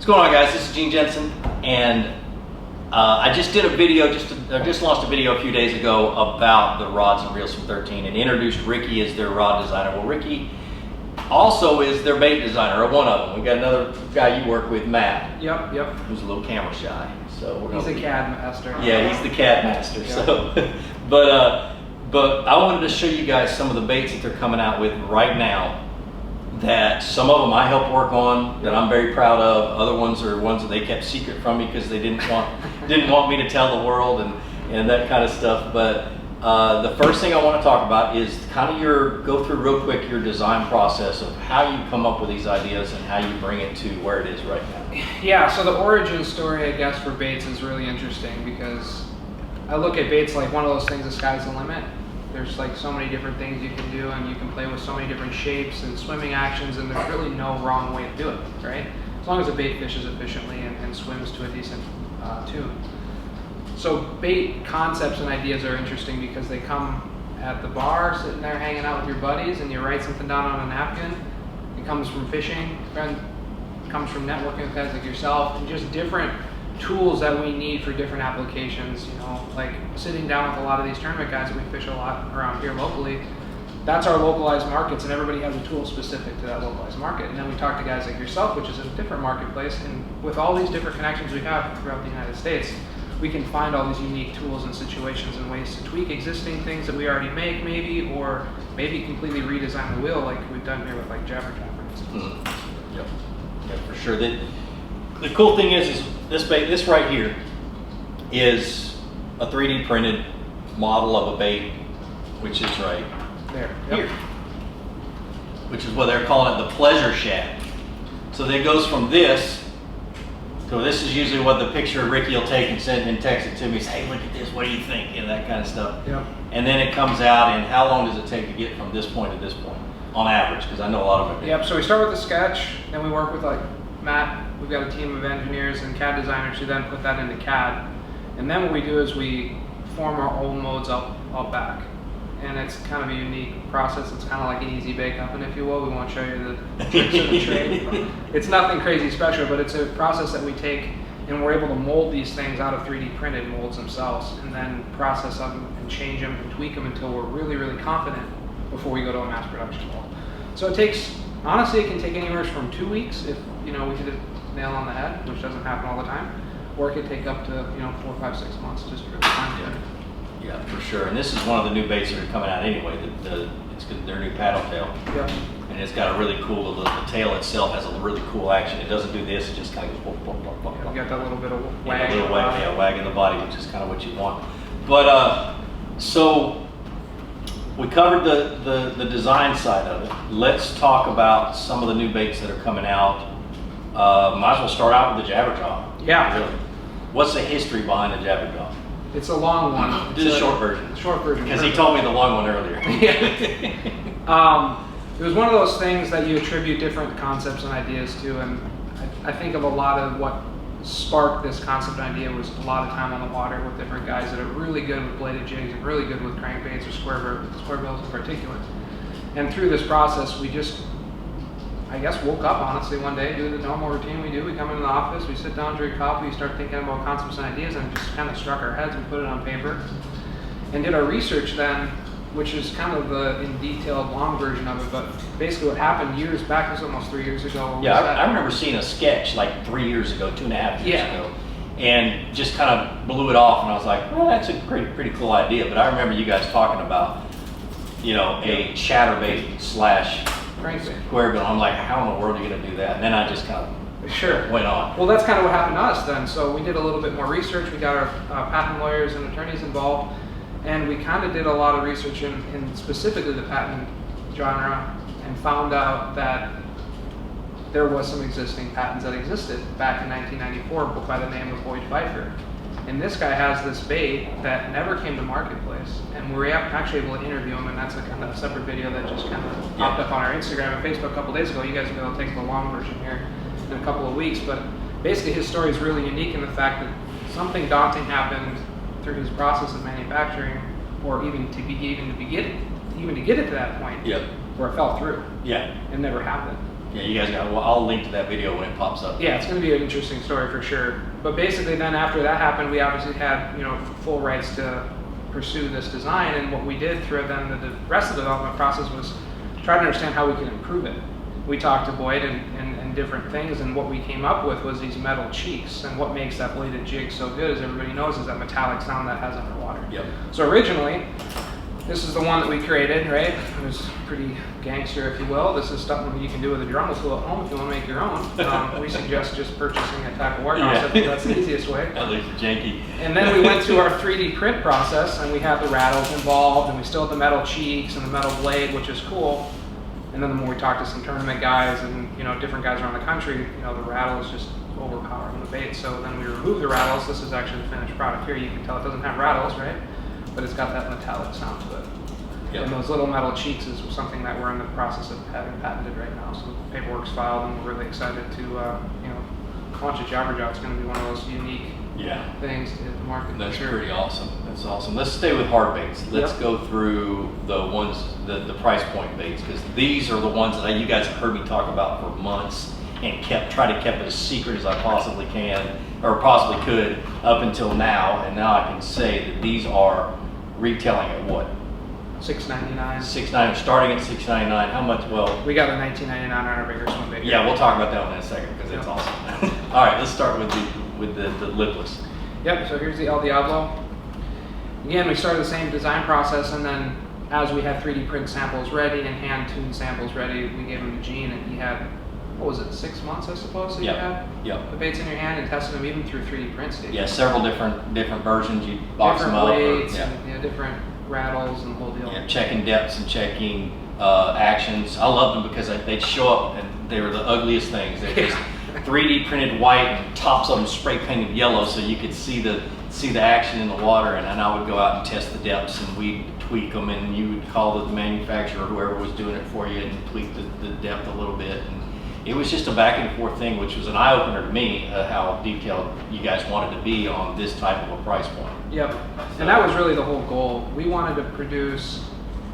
What's going on, guys? This is Gene Jensen, and I just did a video, I just launched a video a few days ago about the rods and reels from 13 and introduced Ricky as their rod designer. Well, Ricky also is their bait designer, or one of them. We got another guy you work with, Matt. Yep. Who's a little camera shy. So he's a CAD master. Yeah, he's the CAD master. Yep. So, but I wanted to show you guys some of the baits that they're coming out with right now. That some of them I helped work on, that I'm very proud of. Other ones are ones that they kept secret from me because they didn't want me to tell the world and that kind of stuff. But the first thing I want to talk about is kind of go through real quick your design process of how you come up with these ideas and how you bring it to where it is right now. Yeah, so the origin story, I guess, for baits is really interesting because I look at baits like one of those things, the sky's the limit. There's like so many different things you can do, and you can play with so many different shapes and swimming actions, and there's really no wrong way to do it, right? As long as the bait fishes efficiently and swims to a decent tune. So bait concepts and ideas are interesting because they come at the bar, sitting there hanging out with your buddies, and you write something down on a napkin. It comes from fishing, it comes from networking with guys like yourself, and just different tools that we need for different applications. You know, like sitting down with a lot of these tournament guys that we fish a lot around here locally, that's our localized markets, and everybody has a tool specific to that localized market. And then we talk to guys like yourself, which is a different marketplace, and with all these different connections we have throughout the United States, we can find all these unique tools and situations and ways to tweak existing things that we already make, maybe, or maybe completely redesign the wheel like we've done here with like Jabber Trap, for instance. Yep, for sure. The cool thing is this bait, this right here, is a 3D printed model of a bait, which is right here, which is what they're calling it, the pleasure shaft. So that goes from this, so this is usually what the picture Ricky will take and send and text it to me, say, hey, look at this, what do you think, and that kind of stuff. Yep. And then it comes out, and how long does it take to get from this point to this point, on average? Because I know a lot of it. Yep, so we start with a sketch, then we work with like Matt. We've got a team of engineers and CAD designers who then put that into CAD. And then what we do is we form our own modes up back. And it's kind of a unique process. It's kind of like an easy bake oven, if you will. We won't show you the tricks of the trade. It's nothing crazy special, but it's a process that we take, and we're able to mold these things out of 3D printed molds themselves, and then process them and change them and tweak them until we're really, really confident before we go to a mass production mold. So it takes, honestly, it can take anywhere from 2 weeks if we hit it nail on the head, which doesn't happen all the time, or it could take up to 4, 5, 6 months just for the time to. Yeah, for sure. And this is one of the new baits that are coming out anyway. It's their new paddle tail. Yep. And it's got a really cool, the tail itself has a really cool action. It doesn't do this, it just kind of goes You got that little bit of wag. A little wag in the body, which is kind of what you want. But so we covered the design side of it. Let's talk about some of the new baits that are coming out. Might as well start out with the Jabberjaw. Yeah. Really. What's the history behind the Jabberjaw? It's a long one. Do the short version. Short version. Because he told me the long one earlier. Yeah. It was one of those things that you attribute different concepts and ideas to, and I think of a lot of what sparked this concept idea was a lot of time on the water with different guys that are really good with bladed jigs and really good with crankbaits or square bills in particular. And through this process, we just, I guess, woke up honestly one day, do the normal routine we do. We come into the office, we sit down, drink coffee, we start thinking about concepts and ideas, and it just kind of struck our heads. We put it on paper and did our research then, which is kind of the in detailed long version of it. But basically what happened years back, it was almost 3 years ago. Yeah, I remember seeing a sketch like 3 years ago, 2.5 years ago, and just kind of blew it off, and I was like, well, that's a pretty cool idea. But I remember you guys talking about, a chatterbait / square bill. I'm like, how in the world are you going to do that? And then I just kind of went on. Well, that's kind of what happened to us then. So we did a little bit more research. We got our patent lawyers and attorneys involved, and we kind of did a lot of research in specifically the patent genre, and found out that there was some existing patents that existed back in 1994 by the name of Boyd Pfeiffer. And this guy has this bait that never came to marketplace, and we were actually able to interview him, and that's a kind of separate video that just kind of popped up on our Instagram and Facebook a couple days ago. You guys will be able to take the long version here in a couple of weeks, but basically his story is really unique in the fact that something daunting happened through his process of manufacturing, or even to get it to that point, where it fell through. Yeah. It never happened. Yeah, you guys got. Well, I'll link to that video when it pops up. Yeah, it's going to be an interesting story for sure. But basically, then after that happened, we obviously had full rights to pursue this design. And what we did through then the rest of the development process was try to understand how we can improve it. We talked to Boyd and different things, and what we came up with was these metal cheeks. And what makes that bladed jig so good, as everybody knows, is that metallic sound that has underwater. Yep. So originally, this is the one that we created, right? It was pretty gangster, if you will. This is stuff you can do with a Dremel tool at home if you want to make your own. We suggest just purchasing a tack of warehouse. I think that's the easiest way. At least janky. And then we went through our 3D print process, and we had the rattles involved, and we still had the metal cheeks and the metal blade, which is cool. And then the more we talked to some tournament guys and different guys around the country, the rattle is just overpowering the bait. So then we removed the rattles. This is actually the finished product here. You can tell it doesn't have rattles, right? But it's got that metallic sound to it. Yep. And those little metal cheeks is something that we're in the process of having patented right now. So the paperwork's filed, and we're really excited to launch a Jabberjaw. It's going to be one of those unique things to hit the market. That's pretty awesome. That's awesome. Let's stay with hard baits. Let's go through the ones, the price point baits, because these are the ones that you guys have heard me talk about for months and try to keep it as secret as I possibly can, or possibly could, up until now. And now I can say that these are retailing at what? $6.99. $6.99, starting at $6.99. How much? Well, we got a $19.99 on our bigger swim bait. Yeah, we'll talk about that one in a second because it's awesome. All right, let's start with the lipless. Yep. So here's the El Diablo. Again, we started the same design process, and then as we had 3D print samples ready and hand-tuned samples ready, we gave them to Gene, and he had, what was it, 6 months, I suppose, that you had the baits in your hand and tested them even through 3D print stages. Yeah, several different versions. You box them up. Blades and different rattles and the whole deal. Yeah, checking depths and checking actions. I love them because they'd show up and they were the ugliest things. They're just 3D printed white and tops of them spray painted yellow, so you could see the action in the water. And I would go out and test the depths, and we'd tweak them, and you would call the manufacturer, whoever was doing it for you, and tweak the depth a little bit. And it was just a back and forth thing, which was an eye opener to me, how detailed you guys wanted to be on this type of a price point. Yep. And that was really the whole goal. We wanted to produce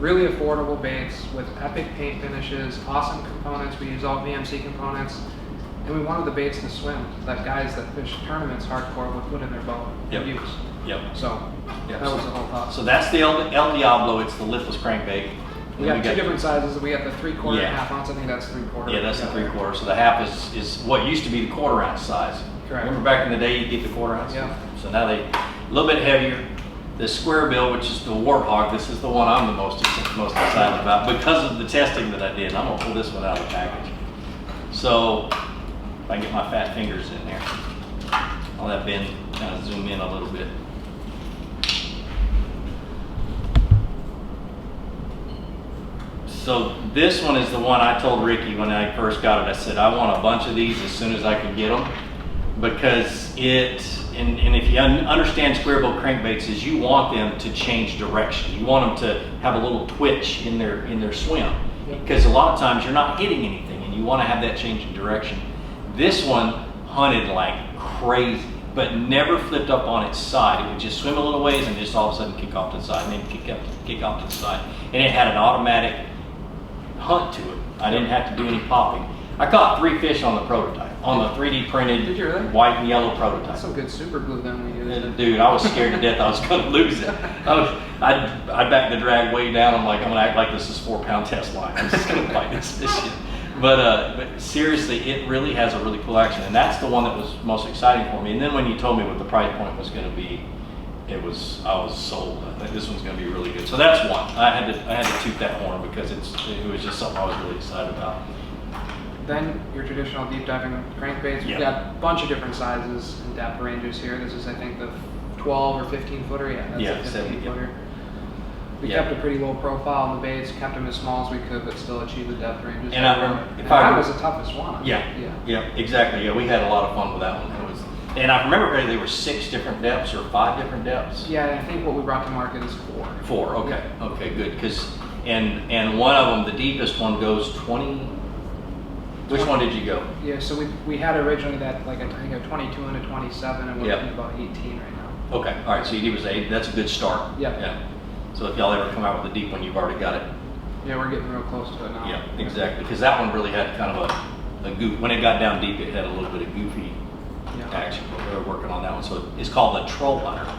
really affordable baits with epic paint finishes, awesome components. We use all VMC components, and we wanted the baits to swim that guys that fish tournaments hardcore would put in their boat and use. Yep. So that was the whole thought. So that's the El Diablo. It's the lipless crankbait. We got two different sizes. We got the 3/4 and half ounce. I think that's 3/4. Yeah, that's the 3/4. So the half is what used to be the 1/4 ounce size. Correct. Remember back in the day, you get the 1/4 ounce? Yeah. So now they a little bit heavier. The square bill, which is the Warthog, this is the one I'm the most excited about because of the testing that I did. I'm gonna pull this one out of the package. So if I can get my fat fingers in there, I'll have Ben kind of zoom in a little bit. So this one is the one I told Ricky when I first got it. I said, I want a bunch of these as soon as I can get them, because and if you understand square bill crankbaits, is you want them to change direction. You want them to have a little twitch in their swim, because a lot of times you're not hitting anything and you want to have that change in direction. This one hunted like crazy, but never flipped up on its side. It would just swim a little ways and just all of a sudden kick off to the side, and then kick off to the side. And it had an automatic hunt to it. I didn't have to do any popping. I caught 3 fish on the prototype, on the 3D printed Did you really? white and yellow prototype. That's some good super glue then we used. Dude, I was scared to death I was going to lose it. I backed the drag way down. I'm like, I'm going to act like this is 4-pound test line. I'm just going to fight this shit. But seriously, it really has a really cool action, and that's the one that was most exciting for me. And then when you told me what the price point was going to be, I was sold. I think this one's going to be really good. So that's one. I had to toot that horn because it was just something I was really excited about. Then your traditional deep diving crankbaits. We've got a bunch of different sizes and depth ranges here. This is, I think, the 12 or 15 footer. Yeah, that's a 15 footer. We kept a pretty low profile on the baits, kept them as small as we could, but still achieve the depth ranges. And I remember, that was the toughest one. Yeah, exactly. Yeah, we had a lot of fun with that one. And I remember there were 6 different depths or 5 different depths. Yeah, I think what we brought to market is 4. 4. Okay. Yeah. Okay, good. And one of them, the deepest one, goes 20. Which one did you go? Yeah, so we had originally that, like, I think a 22 and a 27, and we're looking at about 18 right now. Okay. All right. So you was 8. That's a good start. Yeah. So if y'all ever come out with a deep one, you've already got it Yeah, we're getting real close to it now. Yeah, exactly. Because that one really had kind of a goof. When it got down deep, it had a little bit of goofy action. But we were working on that one. So it's called the Troll Hunter,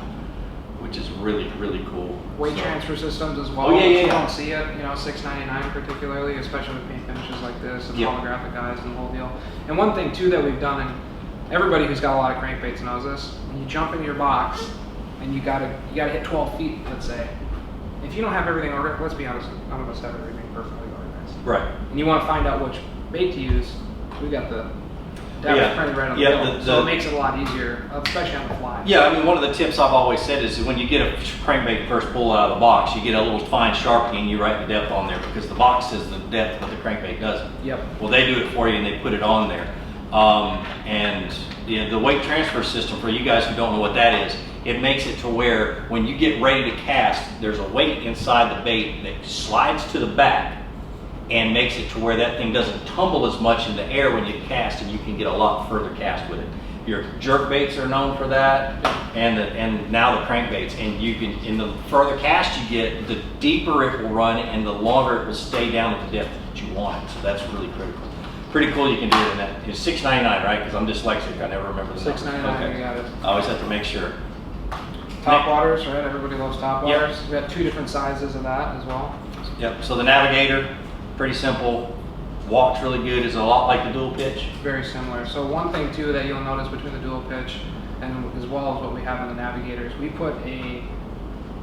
which is really, really cool. Weight transfer systems as well. Oh, yeah, yeah, you yeah. don't see it, you know, $6.99 particularly, especially with paint finishes like this and holographic eyes and the whole deal. And one thing too that we've done, and everybody who's got a lot of crankbaits knows this, when you jump in your box and you gotta hit 12 feet, let's say. If you don't have everything organized, let's be honest, none of us have everything perfectly organized. Right. And you want to find out which bait to use, we got the data printed right on the bill, so it makes it a lot easier, especially on the fly. Yeah, I mean, one of the tips I've always said is when you get a crankbait first pull out of the box, you get a little fine Sharpie and you write the depth on there because the box says the depth, but the crankbait doesn't. Yep. Well, they do it for you and they put it on there. And the weight transfer system, for you guys who don't know what that is, it makes it to where when you get ready to cast, there's a weight inside the bait that slides to the back and makes it to where that thing doesn't tumble as much in the air when you cast, and you can get a lot further cast with it. Your jerk baits are known for that, and now the crankbaits. And you can, in the further cast you get, the deeper it will run and the longer it will stay down at the depth that you want it. So that's really critical. Pretty cool. You can do it in that. It's $6.99, right? Because I'm dyslexic. I never remember the number. $6.99. Okay. You got it. I always have to make sure. Topwaters, right? Everybody loves topwaters. Yep. We got 2 different sizes of that as well. Yep. So the Navigator, pretty simple. Walks really good. Is a lot like the dual pitch. Very similar. So one thing too that you'll notice between the dual pitch and as well as what we have in the Navigators, we put a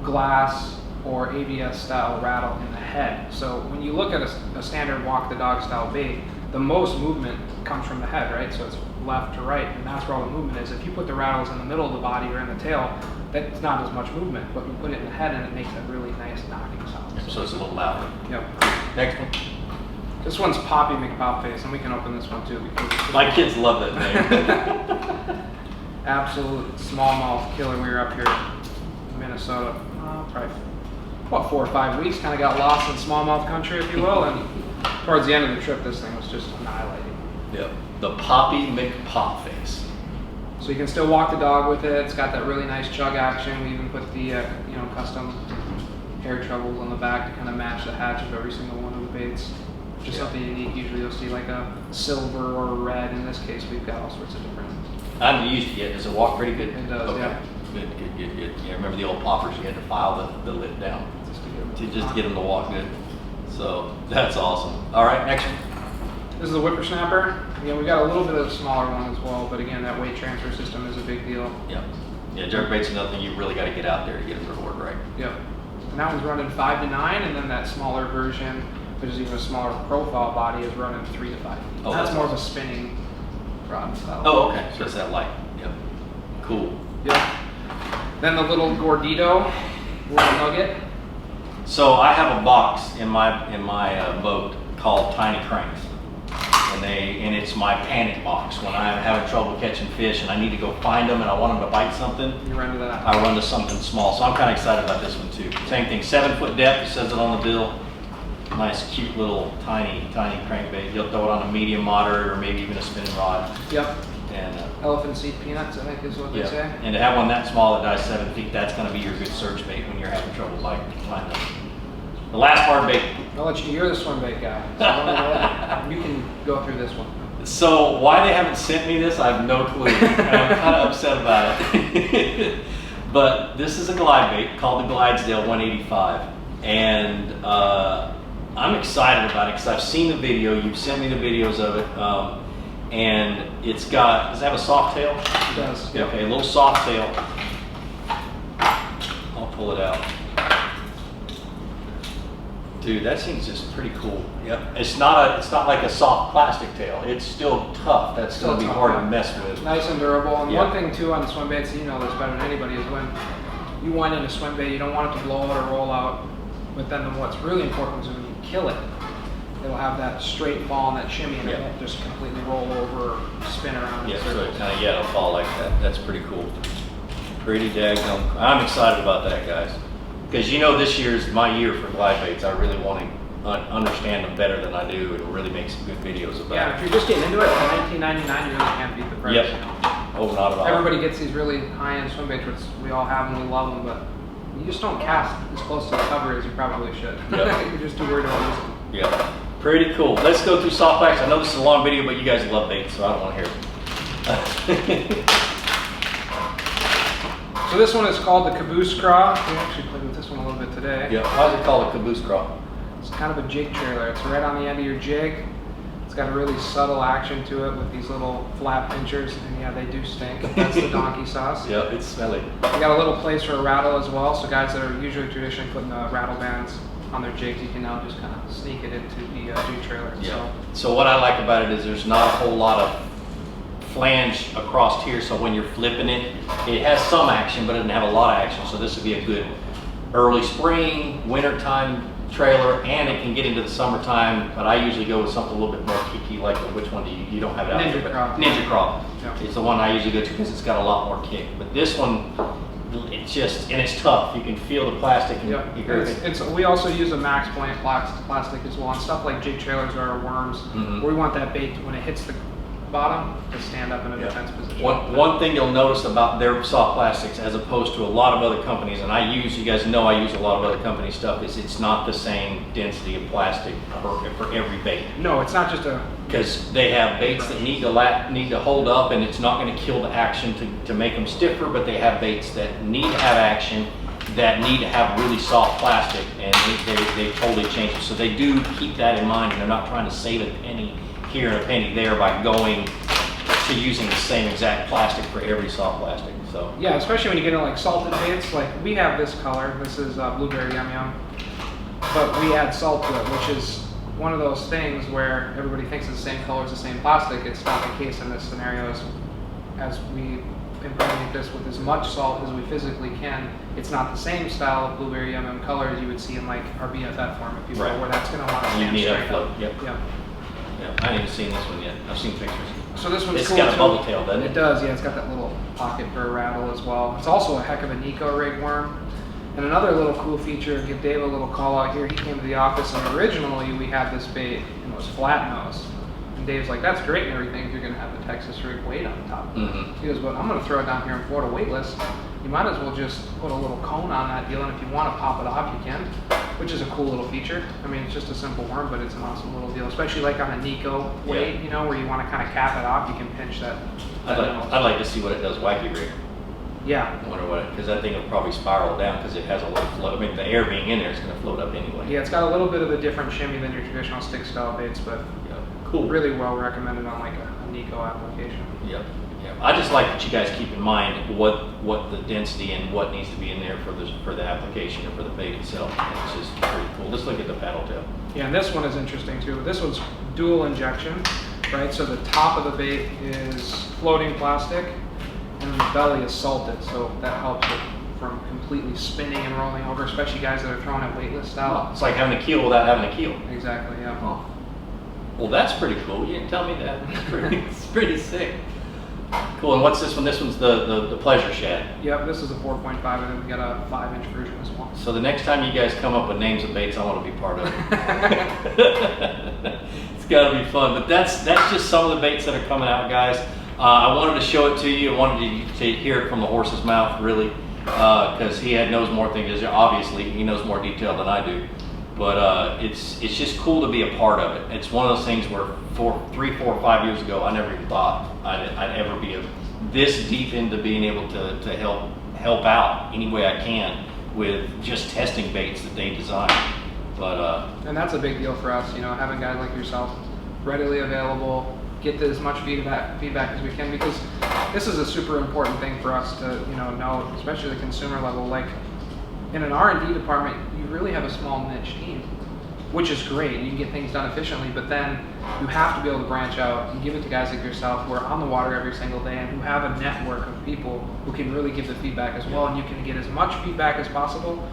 glass or ABS style rattle in the head. So when you look at a standard walk the dog style bait, the most movement comes from the head, right? So it's left to right, and that's where all the movement is. If you put the rattles in the middle of the body or in the tail, that's not as much movement, but you put it in the head and it makes a really nice knocking sound. So it's a little louder. Yep. Next one. This one's Poppy McPopface, and we can open this one too because My kids love that name. absolute smallmouth killer. We were up here in Minnesota, probably about 4 or 5 weeks. Kind of got lost in smallmouth country, if you will, and towards the end of the trip, this thing was just annihilating. Yep. The Poppy McPopface. So you can still walk the dog with it. It's got that really nice chug action. We even put the custom hair trebles on the back to kind of match the hatch of every single one of the baits. Just something unique. Usually you'll see like a silver or a red. In this case, we've got all sorts of different. I haven't used it yet. Does it walk pretty good? It does, okay. yeah. Good. Yeah, remember the old poppers? You had to file the lid down just to get them to walk good. So that's awesome. All right, next one. This is the whippersnapper. Again, we got a little bit of a smaller one as well, but again, that weight transfer system is a big deal. Yep. Yeah, jerkbait's another thing you really got to get out there to get it to work right. Yep. And that one's running 5 to 9, and then that smaller version, which is even a smaller profile body, is running 3 to 5. Oh, that's more of a spinning rod style. Oh, okay. So it's that light. Yep. Cool. Yep. Then the little Gordito, little nugget. So I have a box in my boat called Tiny Cranks, and it's my panic box when I'm having trouble catching fish and I need to go find them and I want them to bite something. You run to that. I run to something small, so I'm kind of excited about this one too. Same thing, 7-foot depth. It says it on the bill. Nice, cute little tiny crankbait. You'll throw it on a medium, moderate, or maybe even a spinning rod. Yep. And elephant seed peanuts, I think is what they say. And to have one that small that dies 7 feet, that's going to be your good search bait when you're having trouble finding them. The last hard bait. I'll let you. You're the swim bait guy. So you can go through this one. So why they haven't sent me this, I have no clue. I'm kind of upset about it. But this is a glide bait called the Glidesdale 185, and I'm excited about it because I've seen the video. You've sent me the videos of it, and it's got. Does it have a soft tail? It does. Yep. Okay, a little soft tail. I'll pull it out. Dude, that seems just pretty cool. Yep. It's not like a soft plastic tail. It's still tough. That's going to be hard to mess with. Nice and durable. And one thing too on swim baits, you know this better than anybody, is when you wind in a swim bait, you don't want it to blow out or roll out. But then what's really important is when you kill it, it'll have that straight fall and that shimmy, and it won't just completely roll over or spin around. Yeah, so it kind of it'll fall like that. That's pretty cool. Pretty daggone. I'm excited about that, guys. Because this year is my year for glide baits. I really want to understand them better than I do and really make some good videos about it. Yeah, if you're just getting into it, for $19.99, you really can't beat the price. Yep. Oh, not at all. Everybody gets these really high-end swim baits, which we all have and we love them, but You just don't cast as close to the cover as you probably should. Yep. You're just too worried about losing them. Yeah, pretty cool. Let's go through soft wax. I know this is a long video, but you guys love bait, so I don't want to hear it. So this one is called the caboose craw. We actually played with this one a little bit today. Yeah, why is it called a caboose craw? It's kind of a jig trailer. It's right on the end of your jig. It's got a really subtle action to it with these little flat pinchers, and yeah, they do stink. That's the donkey sauce. Yeah, it's smelly. We got a little place for a rattle as well, so guys that are usually traditionally putting the rattle bands on their jigs, you can now just kind of sneak it into the jig trailer. Yeah. So what I like about it is there's not a whole lot of flange across here, so when you're flipping it, it has some action, but it doesn't have a lot of action. So this would be a good early spring, wintertime trailer, and it can get into the summertime, but I usually go with something a little bit more kicky, like which one do you don't have it out Ninja there, but Craw. Ninja Craw. Yeah. It's the one I usually go to because it's got a lot more kick. But this one, it's just, and it's tough. You can feel the plastic. And Yeah, you hear it. it's we also use a max point plastic as well, and stuff like jig trailers or our worms. We want that bait when it hits the bottom to stand up in a defense position. One thing you'll notice about their soft plastics as opposed to a lot of other companies, and you guys know I use a lot of other company stuff, is it's not the same density of plastic for every bait. No, it's not just a... Because they have baits that need to hold up, and it's not going to kill the action to make them stiffer, but they have baits that need to have action, that need to have really soft plastic, and they totally change it. So they do keep that in mind, and they're not trying to save a penny here and a penny there by going to using the same exact plastic for every soft plastic. So yeah, especially when you get into like salted baits, like we have this color. This is blueberry yum yum, but we add salt to it, which is one of those things where everybody thinks it's the same color, it's the same plastic. It's not the case in this scenario. As we impregnate this with as much salt as we physically can, it's not the same style of blueberry yum yum color as you would see in like our BFF form, if you will, where that's going to want to stand straight up. Yep. Yep. Yeah, I haven't even seen this one yet. I've seen pictures. So this one's It's cool got a too. bubble tail, doesn't it? It does, yeah. It's got that little pocket for a rattle as well. It's also a heck of a Nico rig worm. And another little cool feature, give Dave a little call out here. He came to the office, and originally we had this bait, and it was flat nose. And Dave's like, that's great and everything if you're going to have the Texas rig weight on the top. He goes, but I'm going to throw it down here in Florida weightless. You might as well just put a little cone on that deal, and if you want to pop it off, you can, which is a cool little feature. I mean, it's just a simple worm, but it's an awesome little deal, especially like on a Nico weight, you know, where you want to kind of cap it off, you can pinch that. I'd like to see what it does wacky rig. Yeah. I wonder what, because that thing will probably spiral down because it has a little float. I mean, the air being in there is going to float up anyway. Yeah, it's got a little bit of a different shimmy than your traditional stick style baits, but cool. Really well recommended on like a Nico application. Yep. I just like that you guys keep in mind what the density and what needs to be in there for the application or for the bait itself. And it's just pretty cool. Let's look at the paddle tail. Yeah, and this one is interesting too. This one's dual injection, right? So the top of the bait is floating plastic, and the belly is salted, so that helps it from completely spinning and rolling over, especially guys that are throwing it weightless style. It's like having a keel without having a keel. Exactly, yeah. Oh. Well, that's pretty cool. You didn't tell me that. It's pretty sick. Cool. And what's this one? This one's the pleasure shad. Yep, this is a 4.5, and then we got a 5-inch version as well. So the next time you guys come up with names of baits, I want to be part of it. It's got to be fun. But that's just some of the baits that are coming out, guys. I wanted to show it to you. I wanted to hear it from the horse's mouth, really, because he knows more things. Obviously, he knows more detail than I do. But it's just cool to be a part of it. It's one of those things where 3, 4, 5 years ago, I never even thought I'd ever be this deep into being able to help out any way I can with just testing baits that they design. But and that's a big deal for us, you know, having guys like yourself readily available, get as much feedback as we can, because this is a super important thing for us to know, especially the consumer level. Like in an R&D department, you really have a small niche team, which is great. You can get things done efficiently, but then you have to be able to branch out and give it to guys like yourself who are on the water every single day and who have a network of people who can really give the feedback as well. And you can get as much feedback as possible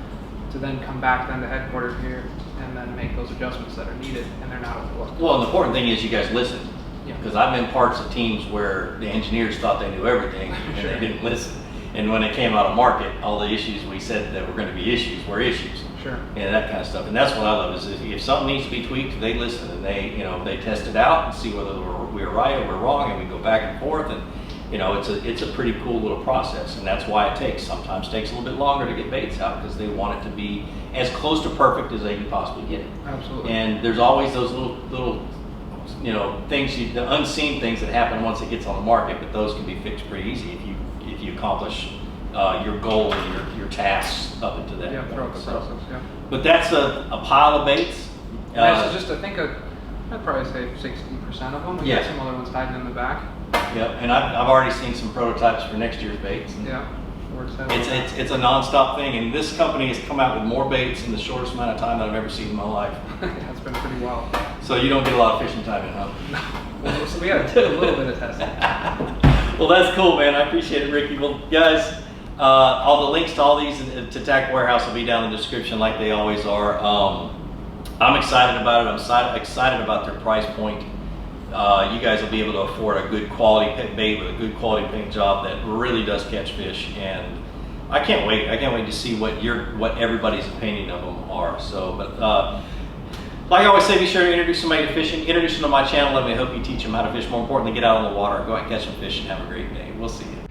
to then come back then to headquarters here and then make those adjustments that are needed, and they're not overlooked. Well, the important thing is you guys listen. Yeah. Because I've been parts of teams where the engineers thought they knew everything and Sure. they didn't listen. And when it came out of market, all the issues we said that were going to be issues were issues. Sure. And that kind of stuff. And that's what I love is if something needs to be tweaked, they listen and they test it out and see whether we were right or we're wrong, and we go back and forth. you know, it's a pretty cool little process, and that's why sometimes takes a little bit longer to get baits out, because they want it to be as close to perfect as they can possibly get it. Absolutely. And there's always those little you know, things, the unseen things that happen once it gets on the market, but those can be fixed pretty easy if you accomplish your goal and your tasks up into that point. Throughout the process, yeah. But that's a pile of baits. So just to think of, I'd probably say 60% of them. We got some other ones hiding in the back. Yep, and I've already seen some prototypes for next year's baits. Yeah, we're excited. It's a non-stop thing, and this company has come out with more baits in the shortest amount of time that I've ever seen in my life. That's been pretty wild. So you don't get a lot of fishing time in, huh? So we got to do a little bit of testing. Well, that's cool, man. I appreciate it, Ricky. Well, guys, all the links to all these to Tackle Warehouse will be down in the description, like they always are. I'm excited about it. I'm excited about their price point. You guys will be able to afford a good quality bait with a good quality paint job that really does catch fish, and I can't wait. I can't wait to see what everybody's opinion of them are. So, but like I always say, be sure to introduce somebody to fishing. Introduce them to my channel. Let me help you teach them how to fish. More importantly, get out on the water, go out and catch some fish, and have a great day. We'll see you.